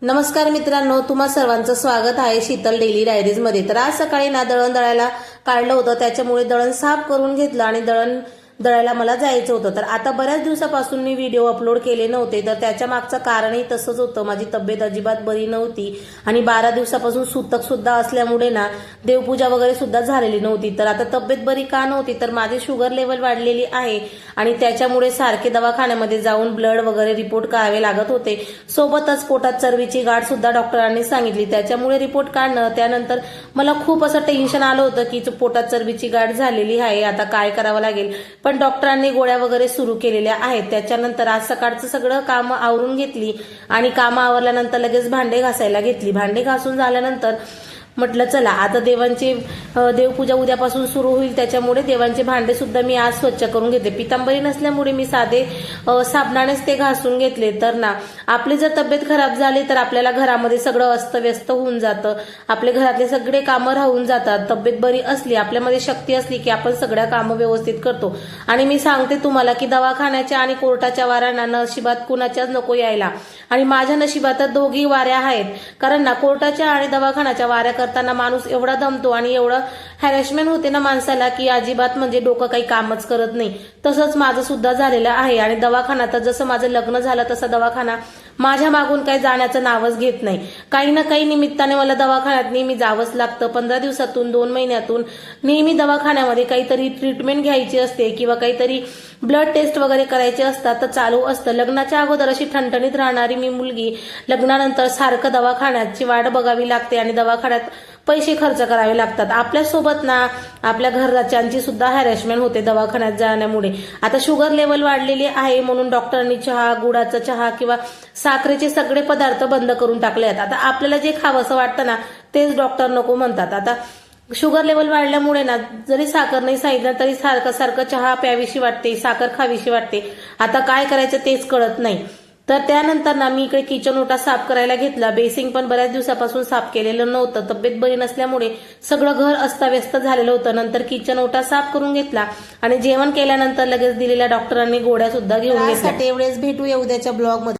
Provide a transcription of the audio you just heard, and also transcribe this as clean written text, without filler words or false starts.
नमस्कार मित्रांनो, तुम्हा सर्वांचं स्वागत आहे शीतल डेली डायरीज मध्ये। तर आज सकाळी ना दळण दळायला काढलं होतं, त्याच्यामुळे दळण साफ करून घेतलं आणि दळण दळायला मला जायचं होतं। तर आता बऱ्याच दिवसापासून मी व्हिडिओ अपलोड केले नव्हते, तर त्याच्या मागचं कारणही तसंच होतं। माझी तब्येत अजिबात बरी नव्हती आणि 12 दिवसापासून सूतक सुद्धा असल्यामुळे ना देवपूजा वगैरे सुद्धा झालेली नव्हती। तर आता तब्येत बरी का नव्हती, तर माझी शुगर लेवल वाढलेली आहे आणि त्याच्यामुळे सारखे दवाखान्यामध्ये जाऊन ब्लड वगैरे रिपोर्ट काढावे लागत होते। सोबतच पोटात चरबीची गाठ सुद्धा डॉक्टरांनी सांगितली, त्याच्यामुळे रिपोर्ट काढणं, त्यानंतर मला खूप असं टेन्शन आलं होतं की पोटात चरबीची गाठ झालेली आहे, आता काय करावं लागेल। पण डॉक्टरांनी गोळ्या वगैरे सुरू केलेल्या आहेत। त्याच्यानंतर आज सकाळचं सगळं काम आवरून घेतली आणि काम आवरल्यानंतर लगेच भांडे घासायला घेतली। भांडे घासून झाल्यानंतर म्हटलं चला आता देवांची देवपूजा उद्यापासून सुरू होईल, त्याच्यामुळे देवांचे भांडे सुद्धा मी आज स्वच्छ करून घेते। पितांबरी नसल्यामुळे मी साधे साबणानेच ते घासून घेतले। तर ना आपली जर तब्येत खराब झाली तर आपल्याला घरामध्ये सगळं अस्तव्यस्त होऊन जातं, आपले घरातले सगळे कामं राहून जातात। तब्येत बरी असली, आपल्यामध्ये शक्ती असली की आपण सगळ्या कामं व्यवस्थित करतो। आणि मी सांगते तुम्हाला की दवाखान्याच्या आणि कोर्टाच्या वाऱ्यांना नशिबात कुणाच्याच नको यायला, आणि माझ्या नशिबात दोघी वाऱ्या आहेत। कारण ना कोर्टाच्या आणि दवाखान्याच्या वाऱ्या करताना माणूस एवढा दमतो आणि एवढं हॅरेसमेंट होते ना माणसाला की अजिबात म्हणजे डोकं काही कामच करत नाही। तसंच माझं सुद्धा झालेलं आहे आणि दवाखाना तर जसं माझं लग्न झालं तसा दवाखाना माझ्या मागून काही जाण्याचं नावच घेत नाही। काही ना काही निमित्ताने मला दवाखान्यात नेहमी जावंच लागतं। 15 दिवसातून 2 महिन्यातून नेहमी दवाखान्यामध्ये काहीतरी ट्रीटमेंट घ्यायची असते किंवा काहीतरी ब्लड टेस्ट वगैरे करायचे असतात, तर चालू असतं। लग्नाच्या अगोदर अशी ठणठणीत राहणारी मी मुलगी लग्नानंतर सारखं दवाखान्याची वाट बघावी लागते आणि दवाखान्यात पैसे खर्च करावे लागतात। आपल्यासोबत ना आपल्या घरच्यांची सुद्धा हॅरेसमेंट होते दवाखान्यात जाण्यामुळे। आता शुगर लेवल वाढलेली आहे म्हणून डॉक्टरांनी चहा, गुळाचा चहा किंवा साखरेचे सगळे पदार्थ बंद करून टाकले आहेत। आता आपल्याला जे खावंसं वाटतं ना तेच डॉक्टर नको म्हणतात। आता शुगर लेवल वाढल्यामुळे ना जरी साखर नाही सांगितलं तरी सारखं सारखं चहा प्यावीशी वाटते, साखर खावीशी वाटते। आता काय करायचं तेच कळत नाही। तर त्यानंतर ना मी इकडे किचन ओटा साफ करायला घेतला। बेसिंग पण बऱ्याच दिवसापासून साफ केलेलं नव्हतं, तब्येत बरी नसल्यामुळे सगळं घर अस्ताव्यस्त झालेलं होतं। नंतर किचन ओटा साफ करून घेतला आणि जेवण केल्यानंतर लगेच दिलेल्या डॉक्टरांनी गोळ्या सुद्धा घेऊन घेतल्या। एवढेच भेटूया उद्याच्या ब्लॉग मध्ये।